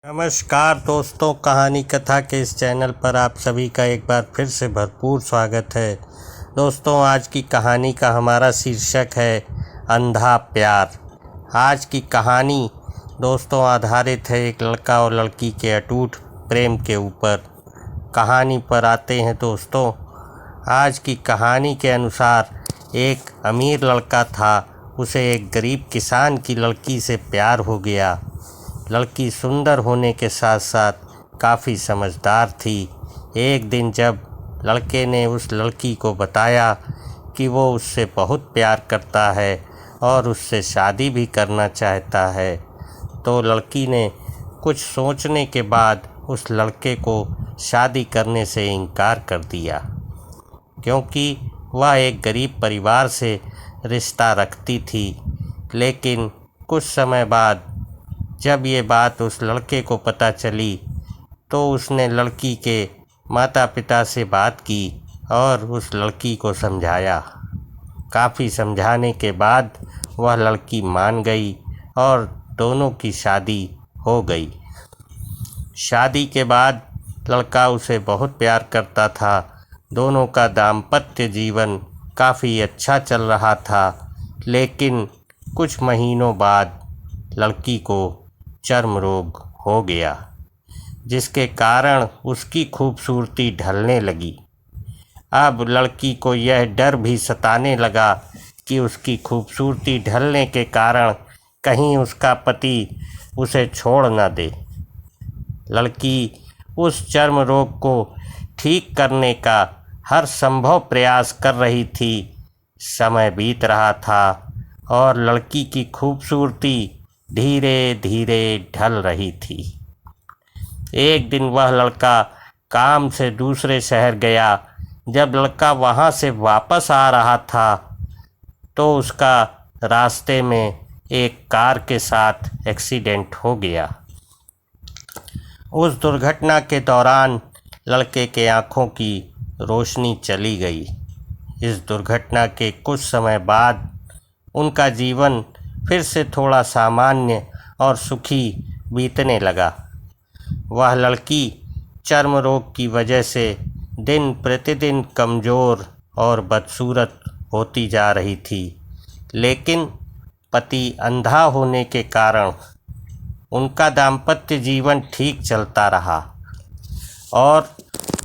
नमस्कार दोस्तों, कहानी कथा के इस चैनल पर आप सभी का एक बार फिर से भरपूर स्वागत है। दोस्तों, आज की कहानी का हमारा शीर्षक है अंधा प्यार। आज की कहानी दोस्तों आधारित है एक लड़का और लड़की के अटूट प्रेम के ऊपर। कहानी पर आते हैं दोस्तों। आज की कहानी के अनुसार एक अमीर लड़का था, उसे एक गरीब किसान की लड़की से प्यार हो गया। लड़की सुंदर होने के साथ साथ काफ़ी समझदार थी। एक दिन जब लड़के ने उस लड़की को बताया कि वो उससे बहुत प्यार करता है और उससे शादी भी करना चाहता है, तो लड़की ने कुछ सोचने के बाद उस लड़के को शादी करने से इनकार कर दिया, क्योंकि वह एक गरीब परिवार से रिश्ता रखती थी। लेकिन कुछ समय बाद जब ये बात उस लड़के को पता चली, तो उसने लड़की के माता पिता से बात की और उस लड़की को समझाया। काफ़ी समझाने के बाद वह लड़की मान गई और दोनों की शादी हो गई। शादी के बाद लड़का उसे बहुत प्यार करता था। दोनों का दाम्पत्य जीवन काफ़ी अच्छा चल रहा था। लेकिन कुछ महीनों बाद लड़की को चर्म रोग हो गया, जिसके कारण उसकी खूबसूरती ढलने लगी। अब लड़की को यह डर भी सताने लगा कि उसकी खूबसूरती ढलने के कारण कहीं उसका पति उसे छोड़ न दे। लड़की उस चर्म रोग को ठीक करने का हर संभव प्रयास कर रही थी। समय बीत रहा था और लड़की की खूबसूरती धीरे धीरे ढल रही थी। एक दिन वह लड़का काम से दूसरे शहर गया। जब लड़का वहाँ से वापस आ रहा था, तो उसका रास्ते में एक कार के साथ एक्सीडेंट हो गया। उस दुर्घटना के दौरान लड़के के आँखों की रोशनी चली गई। इस दुर्घटना के कुछ समय बाद उनका जीवन फिर से थोड़ा सामान्य और सुखी बीतने लगा। वह लड़की चर्म रोग की वजह से दिन प्रतिदिन कमज़ोर और बदसूरत होती जा रही थी। लेकिन पति अंधा होने के कारण उनका दाम्पत्य जीवन ठीक चलता रहा और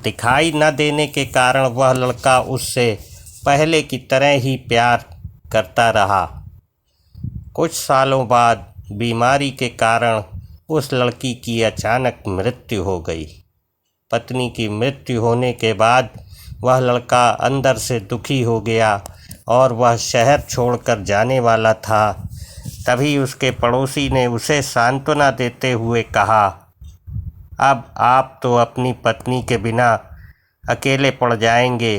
दिखाई न देने के कारण वह लड़का उससे पहले की तरह ही प्यार करता रहा। कुछ सालों बाद बीमारी के कारण उस लड़की की अचानक मृत्यु हो गई। पत्नी की मृत्यु होने के बाद वह लड़का अंदर से दुखी हो गया और वह शहर छोड़कर जाने वाला था। तभी उसके पड़ोसी ने उसे सांत्वना देते हुए कहा, अब आप तो अपनी पत्नी के बिना अकेले पड़ जाएंगे।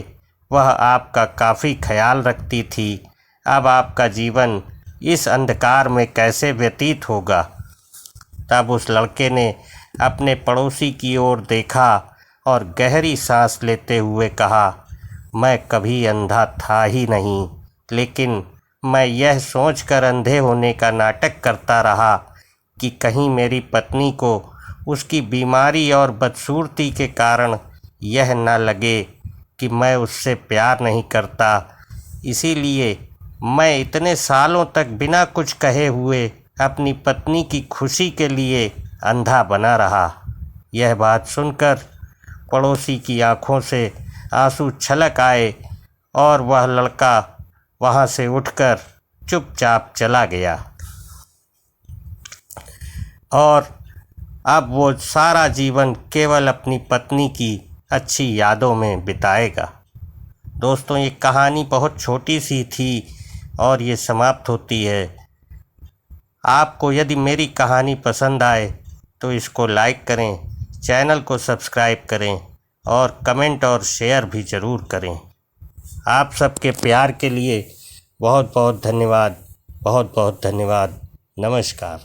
वह आपका काफ़ी ख्याल रखती थी। अब आपका जीवन इस अंधकार में कैसे व्यतीत होगा। तब उस लड़के ने अपने पड़ोसी की ओर देखा और गहरी सांस लेते हुए कहा, मैं कभी अंधा था ही नहीं, लेकिन मैं यह सोचकर अंधे होने का नाटक करता रहा कि कहीं मेरी पत्नी को उसकी बीमारी और बदसूरती के कारण यह न लगे कि मैं उससे प्यार नहीं करता। इसीलिए मैं इतने सालों तक बिना कुछ कहे हुए अपनी पत्नी की खुशी के लिए अंधा बना रहा। यह बात सुनकर पड़ोसी की आंखों से आंसू छलक आए और वह लड़का वहां से उठकर चुपचाप चला गया और अब वो सारा जीवन केवल अपनी पत्नी की अच्छी यादों में बिताएगा। दोस्तों, ये कहानी बहुत छोटी सी थी और ये समाप्त होती है। आपको यदि मेरी कहानी पसंद आए तो इसको लाइक करें, चैनल को सब्सक्राइब करें और कमेंट और शेयर भी ज़रूर करें। आप सबके प्यार के लिए बहुत बहुत धन्यवाद। बहुत बहुत धन्यवाद। नमस्कार।